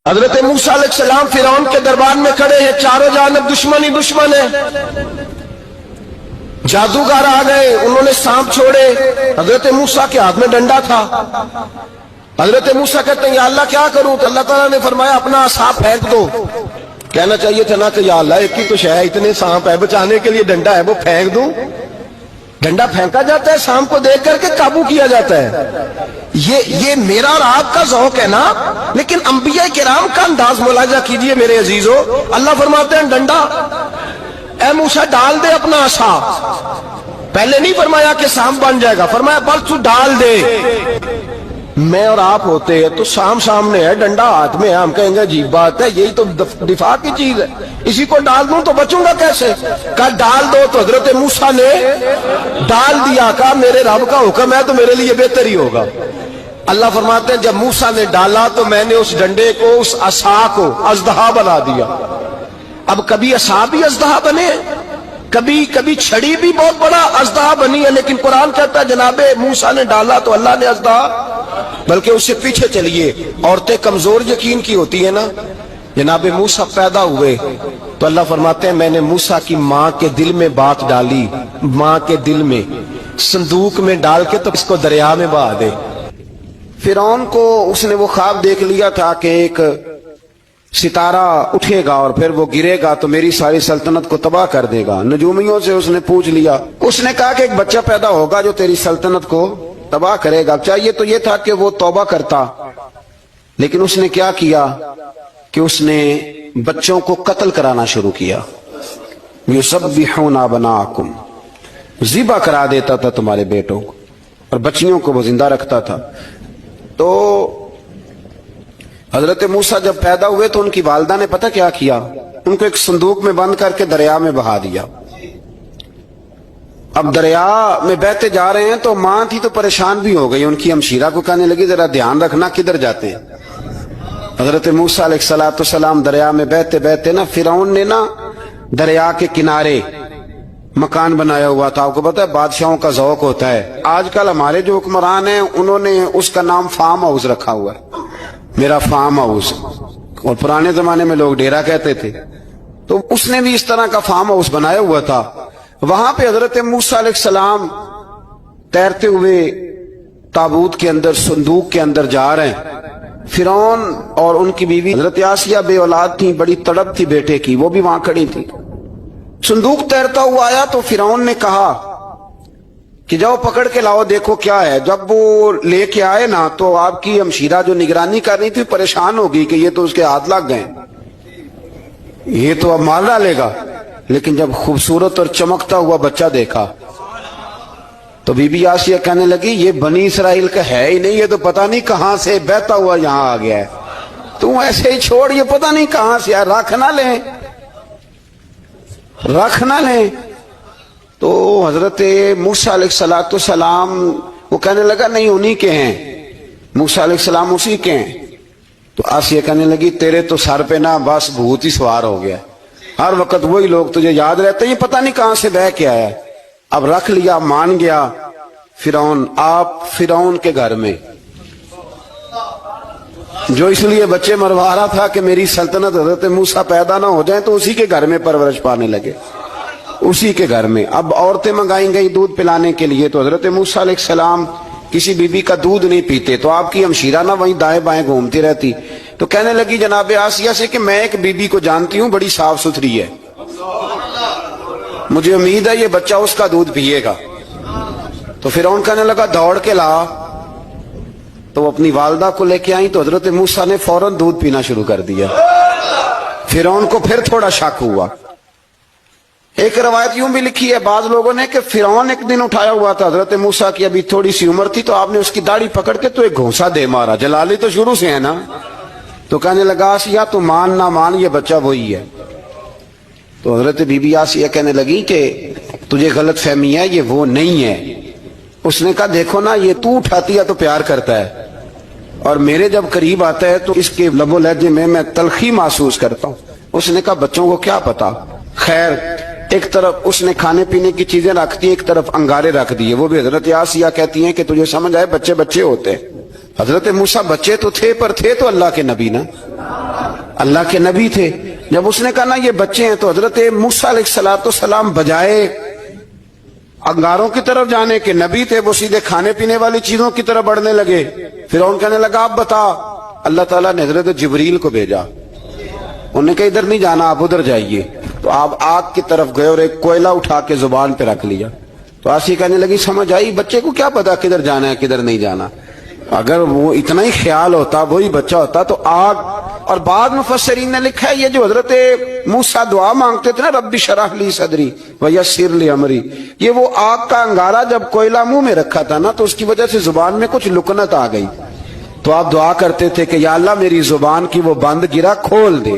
حضرت موسیٰ علیہ السلام فرعون کے دربار میں کھڑے ہیں، چاروں جانب دشمن ہی دشمن ہے۔ جادوگر آ گئے، انہوں نے سانپ چھوڑے، حضرت موسیٰ کے ہاتھ میں ڈنڈا تھا۔ حضرت موسیٰ کہتے ہیں یا اللہ کیا کروں؟ تو اللہ تعالیٰ نے فرمایا اپنا عصا پھینک دو۔ کہنا چاہیے تھا نا کہ یا اللہ ایک ہی تو شے ہے، اتنے سانپ ہے، بچانے کے لیے ڈنڈا ہے وہ پھینک دوں؟ ڈنڈا پھینکا جاتا ہے، سانپ کو دیکھ کر کے قابو کیا جاتا ہے۔ یہ میرا اور آپ کا ذوق ہے نا، لیکن انبیاء کرام کا انداز ملاحظہ کیجئے میرے عزیزو۔ اللہ فرماتے ہیں ڈنڈا، اے موسیٰ ڈال دے اپنا عصا۔ پہلے نہیں فرمایا کہ سانپ بن جائے گا، فرمایا بس تو ڈال دے۔ میں اور آپ ہوتے ہیں تو سامنے ہے، ڈنڈا ہاتھ میں ہے، ہم کہیں گے عجیب بات ہے، یہی تو دفاع کی چیز ہے، اسی کو ڈال دوں تو بچوں گا کیسے؟ کہا ڈال دو، تو حضرت موسیٰ نے ڈال دیا۔ کہا میرے رب کا حکم ہے تو میرے لیے بہتر ہی ہوگا۔ اللہ فرماتے ہیں جب موسیٰ نے ڈالا تو میں نے اس ڈنڈے کو، اس عصا کو اژدہا بنا دیا۔ اب کبھی عصا بھی اژدہا بنے، کبھی چھڑی بھی بہت بڑا اژدہا بنی ہے، لیکن قرآن کہتا ہے جناب موسیٰ نے ڈالا تو اللہ نے اژدہا، بلکہ اس سے پیچھے چلیے، عورتیں کمزور یقین کی ہوتی ہیں نا۔ جناب موسیٰ پیدا ہوئے تو اللہ فرماتے ہیں میں نے موسیٰ کی ماں کے دل میں بات ڈالی، ماں کے دل میں صندوق میں ڈال کے تو اس کو دریا میں بہا دے۔ فرعون کو اس نے وہ خواب دیکھ لیا تھا کہ ایک ستارہ اٹھے گا اور پھر وہ گرے گا تو میری ساری سلطنت کو تباہ کر دے گا۔ نجومیوں سے اس نے پوچھ لیا، اس نے کہا کہ ایک بچہ پیدا ہوگا جو تیری سلطنت کو تباہ کرے گا۔ چاہیے تو یہ تھا کہ وہ توبہ کرتا، لیکن اس نے کیا کیا کہ اس نے بچوں کو قتل کرانا شروع کیا۔ یُسَبِّحُونَ أَبْنَاءَکُمْ، ذبح کرا دیتا تھا تمہارے بیٹوں کو، اور بچیوں کو وہ زندہ رکھتا تھا۔ تو حضرت موسیٰ جب پیدا ہوئے تو ان کی والدہ نے پتہ کیا کیا، ان کو ایک صندوق میں بند کر کے دریا میں بہا دیا۔ اب دریا میں بہتے جا رہے ہیں تو ماں تھی تو پریشان بھی ہو گئی، ان کی ہمشیرہ کو کہنے لگی ذرا دھیان رکھنا کدھر جاتے ہیں۔ حضرت موسیٰ علیہ السلام دریا میں بہتے بہتے نا، فرعون نے نا دریا کے کنارے مکان بنایا ہوا تھا۔ آپ کو پتہ ہے بادشاہوں کا ذوق ہوتا ہے، آج کل ہمارے جو حکمران ہیں انہوں نے اس کا نام فارم ہاؤس رکھا ہوا ہے، میرا فارم ہاؤس، اور پرانے زمانے میں لوگ ڈیرا کہتے تھے۔ تو اس نے بھی اس طرح کا فارم ہاؤس بنایا ہوا تھا۔ وہاں پہ حضرت موسیٰ علیہ السلام تیرتے ہوئے تابوت کے اندر، صندوق کے اندر جا رہے ہیں۔ فرعون اور ان کی بیوی حضرت آسیہ بے اولاد تھی، بڑی تڑپ تھی بیٹے کی، وہ بھی وہاں کھڑی تھی۔ صندوق تیرتا ہوا آیا تو فرعون نے کہا کہ جاؤ پکڑ کے لاؤ دیکھو کیا ہے۔ جب وہ لے کے آئے نا تو آپ کی ہمشیرہ جو نگرانی کر رہی تھی پریشان ہو گئی کہ یہ تو اس کے ہاتھ لگ گئے، یہ تو اب مار ڈالے گا۔ لیکن جب خوبصورت اور چمکتا ہوا بچہ دیکھا تو بی بی آسیہ کہنے لگی یہ بنی اسرائیل کا ہے ہی نہیں، یہ تو پتہ نہیں کہاں سے بہتا ہوا یہاں آ گیا ہے، تو ایسے ہی چھوڑ، یہ پتہ نہیں کہاں سے ہے، رکھ نہ لیں، رکھ نہ لیں۔ تو حضرت موسیٰ علیہ السلام وہ کہنے لگا نہیں انہی کے ہیں، موسیٰ علیہ السلام اسی کے ہیں۔ تو آسیہ کہنے لگی تیرے تو سر پہ نا بس بھوت ہی سوار ہو گیا، ہر وقت وہی لوگ تجھے یاد رہتے ہیں، پتہ نہیں کہاں سے بہ کے آیا ہے۔ اب رکھ لیا، مان گیا فرعون۔ آپ فرعون کے گھر میں جو اس لیے بچے مروا رہا تھا کہ میری سلطنت حضرت موسیٰ پیدا نہ ہو جائیں، تو اسی کے گھر میں پرورش پانے لگے، اسی کے گھر میں۔ اب عورتیں منگائی گئی دودھ پلانے کے لیے، تو حضرت موسیٰ علیہ السلام کسی بی بی کا دودھ نہیں پیتے، تو آپ کی ہمشیرہ نہ وہیں دائیں بائیں گھومتی رہتی۔ تو کہنے لگی جناب آسیہ سے کہ میں ایک بی بی کو جانتی ہوں، بڑی صاف ستھری ہے، مجھے امید ہے یہ بچہ اس کا دودھ پیے گا۔ تو فرعون کہنے لگا دوڑ کے لا، تو وہ اپنی والدہ کو لے کے آئیں تو حضرت موسیٰ نے فوراً دودھ پینا شروع کر دیا۔ فرعون کو پھر تھوڑا شک ہوا۔ ایک روایت یوں بھی لکھی ہے بعض لوگوں نے کہ فرعون ایک دن اٹھایا ہوا تھا حضرت موسیٰ کی ابھی تھوڑی سی عمر تھی، تو آپ نے اس کی داڑھی پکڑ کے تو ایک گھونسا دے مارا، جلالی تو شروع سے ہے نا۔ تو کہنے لگا آسیہ تو مان نہ مان یہ بچہ وہی ہے۔ تو حضرت بی بی آسیہ کہنے لگی کہ تجھے غلط فہمی ہے، یہ وہ نہیں ہے۔ اس نے کہا دیکھو نا یہ تو اٹھاتی ہے تو پیار کرتا ہے، اور میرے جب قریب آتا ہے تو اس کے لب و لہجے میں تلخی محسوس کرتا ہوں۔ اس نے کہا بچوں کو کیا پتا۔ خیر ایک طرف اس نے کھانے پینے کی چیزیں رکھ دی، ایک طرف انگارے رکھ دیے۔ وہ بھی حضرت آسیہ کہتی ہیں کہ تجھے سمجھ آئے بچے بچے ہوتے ہیں، حضرت موسیٰ بچے تو تھے پر تھے تو اللہ کے نبی نا۔ اللہ کے نبی تھے. جب اس نے کہا نا یہ بچے ہیں، تو حضرت موسیٰ علیہ السلام بجائے انگاروں کی طرف جانے کے، نبی تھے، وہ سیدھے کھانے پینے والی چیزوں کی طرف بڑھنے لگے. فرعون کہنے لگا آپ بتا. اللہ تعالیٰ نے حضرت جبریل کو بھیجا. انہوں نے کہا ادھر نہیں جانا، آپ ادھر جائیے. تو آپ آگ کی طرف گئے اور ایک کوئلہ اٹھا کے زبان پہ رکھ لیا. تو آسی کہنے لگی سمجھ آئی، بچے کو کیا پتا کدھر جانا ہے کدھر نہیں جانا. اگر وہ اتنا ہی خیال ہوتا، وہی بچہ ہوتا تو آگ. اور بعد مفسرین نے لکھا ہے یہ جو حضرت موسیٰ دعا مانگتے تھے نا، رب اشرح لی صدری ویسر لی امری، یہ وہ آگ کا انگارہ جب کوئلہ منہ میں رکھا تھا نا، تو اس کی وجہ سے زبان میں کچھ لکنت آ گئی. تو آپ دعا کرتے تھے کہ یا اللہ میری زبان کی وہ بند گرا کھول دے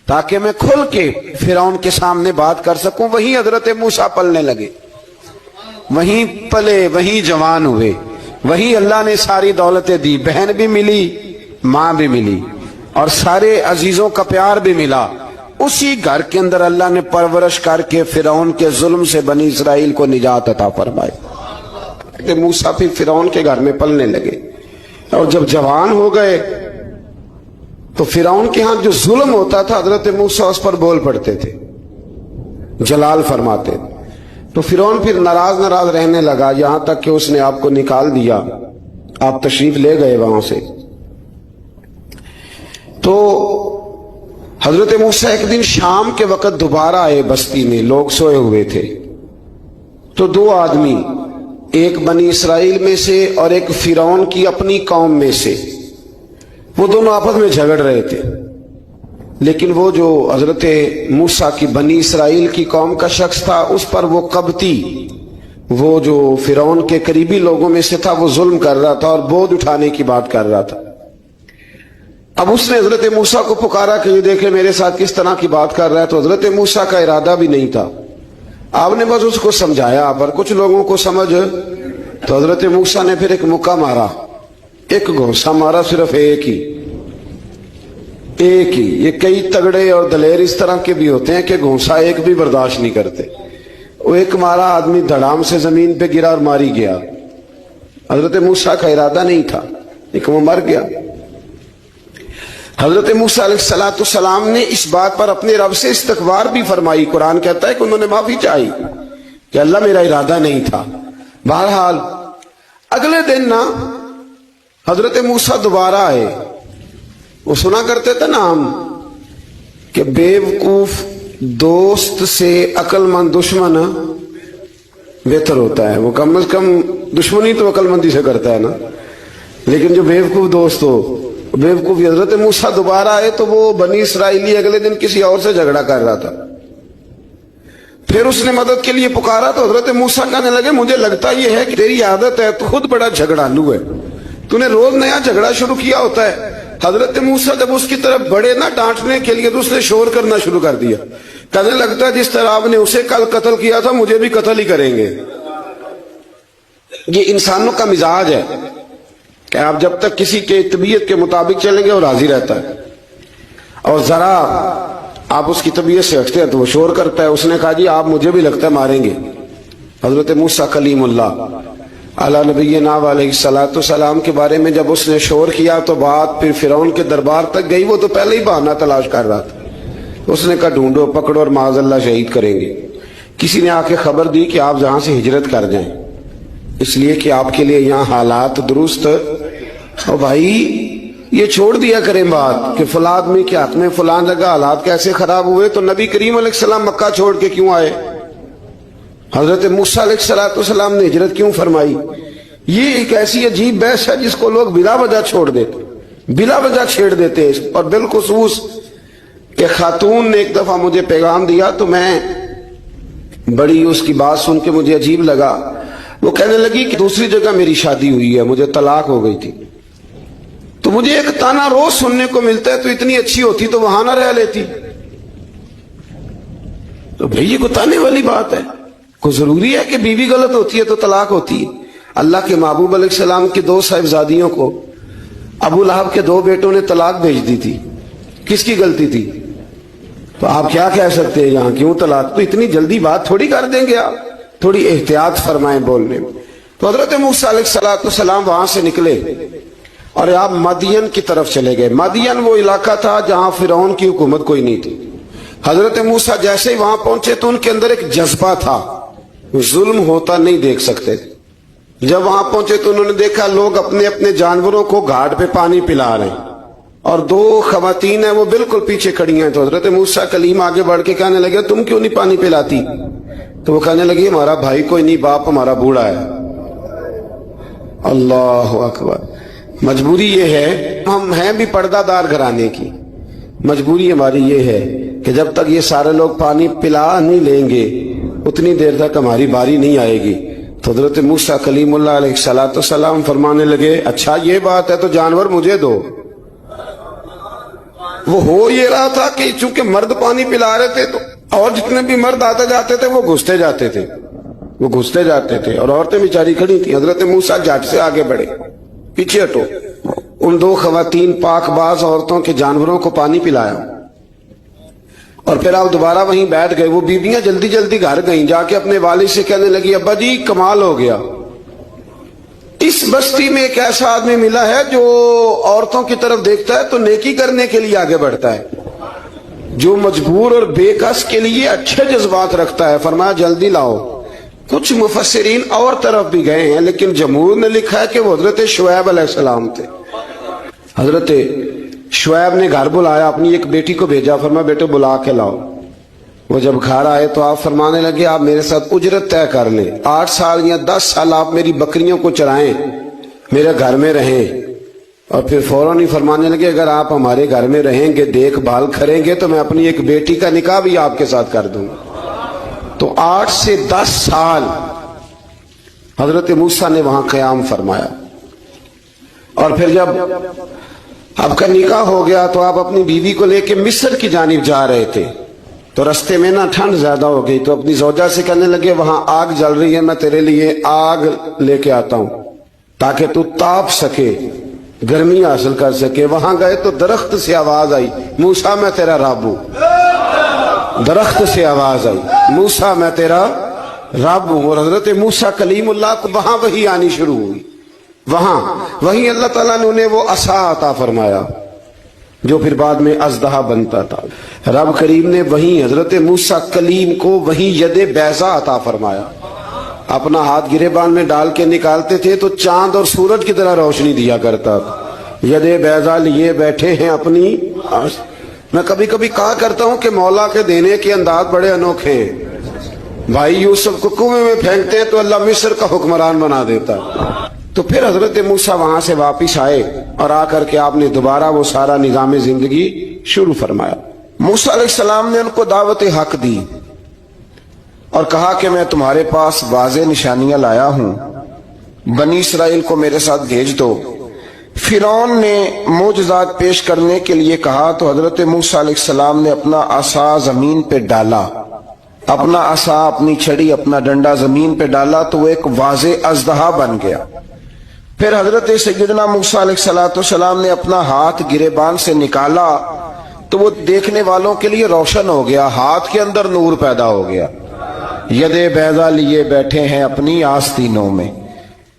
تاکہ میں کھل کے فرعون کے سامنے بات کر سکوں. وہیں حضرت موسیٰ پلنے لگے، وہیں پلے، وہیں جوان ہوئے، وہیں اللہ نے ساری دولتیں دی. بہن بھی ملی، ماں بھی ملی، اور سارے عزیزوں کا پیار بھی ملا. اسی گھر کے اندر اللہ نے پرورش کر کے فرعون کے ظلم سے بنی اسرائیل کو نجات عطا فرمائی. موسیٰ پھر فرعون کے گھر میں پلنے لگے، اور جب جوان ہو گئے تو فرعون کے ہاں جو ظلم ہوتا تھا حضرت موسیٰ اس پر بول پڑتے تھے، جلال فرماتے. تو فرعون پھر ناراض رہنے لگا، یہاں تک کہ اس نے آپ کو نکال دیا. آپ تشریف لے گئے وہاں سے. تو حضرت موسیٰ ایک دن شام کے وقت دوبارہ آئے بستی میں، لوگ سوئے ہوئے تھے. تو دو آدمی، ایک بنی اسرائیل میں سے اور ایک فرعون کی اپنی قوم میں سے، وہ دونوں آپس میں جھگڑ رہے تھے. لیکن وہ جو حضرت موسیٰ کی بنی اسرائیل کی قوم کا شخص تھا، اس پر وہ قبطی، وہ جو فرعون کے قریبی لوگوں میں سے تھا، وہ ظلم کر رہا تھا اور بودھ اٹھانے کی بات کر رہا تھا. اب اس نے حضرت موسیٰ کو پکارا کہ یہ دیکھے میرے ساتھ کس طرح کی بات کر رہا ہے. تو حضرت موسیٰ کا ارادہ بھی نہیں تھا. آپ نے بس اس کو سمجھایا، پر کچھ لوگوں کو سمجھ. تو حضرت موسیٰ نے پھر ایک مکہ مارا، ایک گھونسا مارا، صرف ایک ہی. یہ کئی تگڑے اور دلیر اس طرح کے بھی ہوتے ہیں کہ گھونسا ایک بھی برداشت نہیں کرتے. وہ ایک مارا، آدمی دھڑام سے زمین پہ گرا اور ماری گیا. حضرت موسیٰ کا ارادہ نہیں تھا، لیکن وہ مر گیا. حضرت موسیٰ علیہ السلام نے اس بات پر اپنے رب سے استغفار بھی فرمائی. قرآن کہتا ہے کہ انہوں نے معافی چاہی کہ اللہ میرا ارادہ نہیں تھا. بہرحال اگلے دن نا حضرت موسیٰ دوبارہ آئے. وہ سنا کرتے تھے نا ہم کہ بیوقوف دوست سے عقل مند دشمن بہتر ہوتا ہے. وہ کم از کم دشمنی تو عقل مندی سے کرتا ہے نا، لیکن جو بیوقوف دوست ہو بیوقوفی. حضرت موسیٰ دوبارہ آئے تو وہ بنی اسرائیلی اگلے دن کسی اور سے جھگڑا کر رہا تھا. پھر اس نے مدد کے لیے پکارا تو حضرت موسیٰ کہنے لگے مجھے لگتا یہ ہے کہ تیری عادت ہے، تو خود بڑا جھگڑالو ہے، تو نے روز نیا جھگڑا شروع کیا ہوتا ہے. حضرت موسیٰ جب اس کی طرف بڑھے نا ڈانٹنے کے لیے تو اس نے شور کرنا شروع کر دیا. کہنے لگتا ہے جس طرح آپ نے اسے کل قتل کیا تھا مجھے بھی قتل ہی کریں گے. یہ انسانوں کا مزاج ہے کہ آپ جب تک کسی کے طبیعت کے مطابق چلیں گے وہ راضی رہتا ہے، اور ذرا آپ اس کی طبیعت سے ہٹتے ہیں تو وہ شور کرتا ہے. اس نے کہا جی آپ مجھے بھی لگتا ہے ماریں گے. حضرت موسیٰ کلیم اللہ علیہ نبینا علیہ السلام کے بارے میں جب اس نے شور کیا تو بات پھر فرعون کے دربار تک گئی. وہ تو پہلے ہی بہانہ تلاش کر رہا تھا. اس نے کہا ڈھونڈو، پکڑو اور معاذ اللہ شہید کریں گے. کسی نے آ کے خبر دی کہ آپ یہاں سے ہجرت کر جائیں، اس لیے کہ آپ کے لیے یہاں حالات درست. اور بھائی یہ چھوڑ دیا کریں بات کہ فلاں آدمی کے حق میں فلاں جگہ حالات کیسے خراب ہوئے. تو نبی کریم علیہ السلام مکہ چھوڑ کے کیوں آئے؟ حضرت موسیٰ علیہ السلام نے ہجرت کیوں فرمائی؟ یہ ایک ایسی عجیب بحث ہے جس کو لوگ بلا وجہ چھوڑ دیتے، بلا وجہ چھیڑ دیتے. اور بالخصوص کہ خاتون نے ایک دفعہ مجھے پیغام دیا تو میں بڑی اس کی بات سن کے مجھے عجیب لگا. وہ کہنے لگی کہ دوسری جگہ میری شادی ہوئی ہے، مجھے طلاق ہو گئی تھی، تو مجھے ایک تانا روز سننے کو ملتا ہے تو اتنی اچھی ہوتی تو وہاں نہ رہ لیتی. تو بھئی یہ کوئی تانے والی بات ہے؟ کوئی ضروری ہے کہ بیوی غلط ہوتی ہے تو طلاق ہوتی ہے؟ اللہ کے محبوب علیہ السلام کی 2 صاحبزادیوں کو ابو لہب کے 2 بیٹوں نے طلاق بھیج دی تھی. کس کی غلطی تھی؟ تو آپ کیا کہہ سکتے ہیں یہاں کیوں طلاق؟ تو اتنی جلدی بات تھوڑی کر دیں گے آپ، تھوڑی احتیاط فرمائیں بولنے میں. تو حضرت موسیٰ علیہ السلام وہاں سے نکلے اور آپ مدین کی طرف چلے گئے. مدین وہ علاقہ تھا جہاں فرعون کی حکومت کوئی نہیں تھی. حضرت موسیٰ جیسے ہی وہاں پہنچے تو ان کے اندر ایک جذبہ تھا, ظلم ہوتا نہیں دیکھ سکتے. جب وہاں پہنچے تو انہوں نے دیکھا لوگ اپنے اپنے جانوروں کو گھاٹ پہ پانی پلا رہے ہیں, اور دو خواتین ہیں وہ بالکل پیچھے کھڑی ہیں. تو حضرت موسیٰ کلیم آگے بڑھ کے کہنے لگے تم کیوں نہیں پانی پلاتی؟ تو وہ کہنے لگی ہمارا بھائی کوئی نہیں, باپ ہمارا بوڑھا ہے. اللہ اکبر. مجبوری یہ ہے, ہم ہیں بھی پردہ دار گھرانے کی, مجبوری ہماری یہ ہے کہ جب تک یہ سارے لوگ پانی پلا نہیں لیں گے اتنی دیر تک ہماری باری نہیں آئے گی. تو حضرت موسیٰ کلیم اللہ علیہ السلام فرمانے لگے اچھا یہ بات ہے تو جانور مجھے دو. وہ ہو یہ رہا تھا کہ چونکہ مرد پانی پلا رہے تھے تو اور جتنے بھی مرد آتے جاتے تھے وہ گھستے جاتے تھے, اور عورتیں بیچاری کھڑی تھیں. حضرت موسیٰ جھٹ سے آگے بڑھے, پیچھے ہٹو. ان دو خواتین پاک باز عورتوں کے جانوروں کو پانی پلایا, اور پھر آپ دوبارہ وہیں بیٹھ گئے. وہ بیویاں جلدی جلدی گھر گئیں, جا کے اپنے والد سے کہنے لگی ابا جی کمال ہو گیا, اس بستی میں ایک ایسا آدمی ملا ہے جو عورتوں کی طرف دیکھتا ہے تو نیکی کرنے کے لیے آگے بڑھتا ہے, جو مجبور اور بے کس کے لیے اچھے جذبات رکھتا ہے. فرمایا جلدی لاؤ. کچھ مفسرین اور طرف بھی گئے ہیں لیکن جمہور نے لکھا ہے کہ وہ حضرت شعیب علیہ السلام تھے. حضرت شعیب نے گھر بلایا, اپنی ایک بیٹی کو بھیجا, فرمایا بیٹے بلا کے لاؤ. وہ جب گھر آئے تو آپ فرمانے لگے آپ میرے ساتھ اجرت طے کر لیں, 8 سال یا 10 سال آپ میری بکریوں کو چرائیں, میرے گھر میں رہیں. اور پھر فوراً ہی فرمانے لگے اگر آپ ہمارے گھر میں رہیں گے دیکھ بھال کریں گے تو میں اپنی ایک بیٹی کا نکاح بھی آپ کے ساتھ کر دوں. تو 8 سے 10 سال حضرت موسیٰ نے وہاں قیام فرمایا. اور پھر جب آپ کا نکاح ہو گیا تو آپ اپنی بیوی کو لے کے مصر کی جانب جا رہے تھے. تو رستے میں نا ٹھنڈ زیادہ ہو گئی تو اپنی زوجہ سے کہنے لگے وہاں آگ جل رہی ہے, میں تیرے لیے آگ لے کے آتا ہوں تاکہ تو تاپ سکے, گرمی حاصل کر سکے. وہاں گئے تو درخت سے آواز آئی موسیٰ میں تیرا رب ہوں. درخت سے آواز آئی موسیٰ میں تیرا رب ہوں. اور حضرت موسیٰ کلیم اللہ کو وہاں وحی آنی شروع ہوئی. وہاں وہیں اللہ تعالیٰ نے انہیں وہ عصا عطا فرمایا جو پھر بعد میں اژدہا بنتا تھا. رب کریم نے وہیں حضرت موسیٰ کلیم کو وہیں ید بیضا عطا فرمایا. اپنا ہاتھ گریبان میں ڈال کے نکالتے تھے تو چاند اور سورج کی طرح روشنی دیا کرتا تھا. ید بیضا لیے بیٹھے ہیں اپنی. میں کبھی کبھی کہا کرتا ہوں کہ مولا کے دینے کے انداز بڑے انوکھے ہیں. بھائی یوسف کو کنویں میں پھینکتے ہیں تو اللہ مصر کا حکمران بنا دیتا. تو پھر حضرت موسیٰ وہاں سے واپس آئے اور آ کر کے آپ نے دوبارہ وہ سارا نظام زندگی شروع فرمایا. موسیٰ علیہ السلام نے ان کو دعوت حق دی اور کہا کہ میں تمہارے پاس واضح نشانیاں لایا ہوں, بنی اسرائیل کو میرے ساتھ بھیج دو. فرعون نے معجزات پیش کرنے کے لیے کہا تو حضرت موسیٰ علیہ السلام نے اپنا عصا زمین پہ ڈالا, اپنا عصا, اپنی چھڑی, اپنا ڈنڈا زمین پہ ڈالا تو وہ ایک واضح اژدہا بن گیا. پھر حضرت سیدنا موسیٰ علیہ السلام نے اپنا ہاتھ گریبان سے نکالا تو وہ دیکھنے والوں کے لیے روشن ہو گیا, ہاتھ کے اندر نور پیدا ہو گیا. ید بیضا لیے بیٹھے ہیں اپنی آستینوں میں.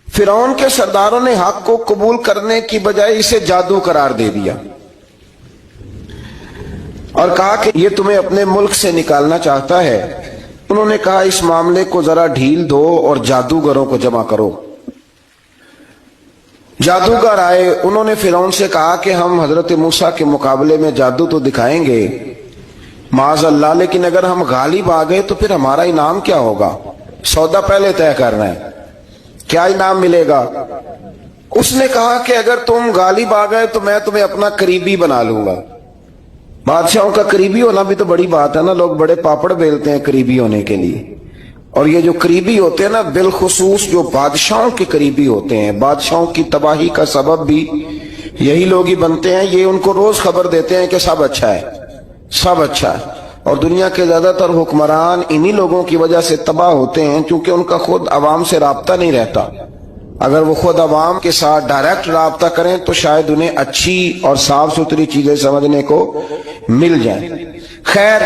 فرعون کے سرداروں نے حق کو قبول کرنے کی بجائے اسے جادو قرار دے دیا اور کہا کہ یہ تمہیں اپنے ملک سے نکالنا چاہتا ہے. انہوں نے کہا اس معاملے کو ذرا ڈھیل دو اور جادوگروں کو جمع کرو. جادوگر آئے, انہوں نے فرعون سے کہا کہ ہم حضرت موسیٰ کے مقابلے میں جادو تو دکھائیں گے معاذ اللہ, لیکن اگر ہم غالب آ گئے تو پھر ہمارا انعام کیا ہوگا؟ سودا پہلے طے کرنا ہے, کیا انعام ملے گا؟ اس نے کہا کہ اگر تم غالب آ گئے تو میں تمہیں اپنا قریبی بنا لوں گا. بادشاہوں کا قریبی ہونا بھی تو بڑی بات ہے نا, لوگ بڑے پاپڑ بیلتے ہیں قریبی ہونے کے لیے. اور یہ جو قریبی ہوتے ہیں نا, بالخصوص جو بادشاہوں کے قریبی ہوتے ہیں, بادشاہوں کی تباہی کا سبب بھی یہی لوگ ہی بنتے ہیں. یہ ان کو روز خبر دیتے ہیں کہ سب اچھا ہے, سب اچھا ہے. اور دنیا کے زیادہ تر حکمران انہی لوگوں کی وجہ سے تباہ ہوتے ہیں کیونکہ ان کا خود عوام سے رابطہ نہیں رہتا. اگر وہ خود عوام کے ساتھ ڈائریکٹ رابطہ کریں تو شاید انہیں اچھی اور صاف ستھری چیزیں سمجھنے کو مل جائیں. خیر,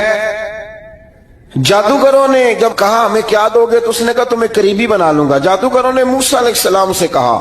جادوگروں نے جب کہا ہمیں کیا دو گے تو اس نے کہا تمہیں قریبی بنا لوں گا. جادوگروں نے موسیٰ علیہ السلام سے کہا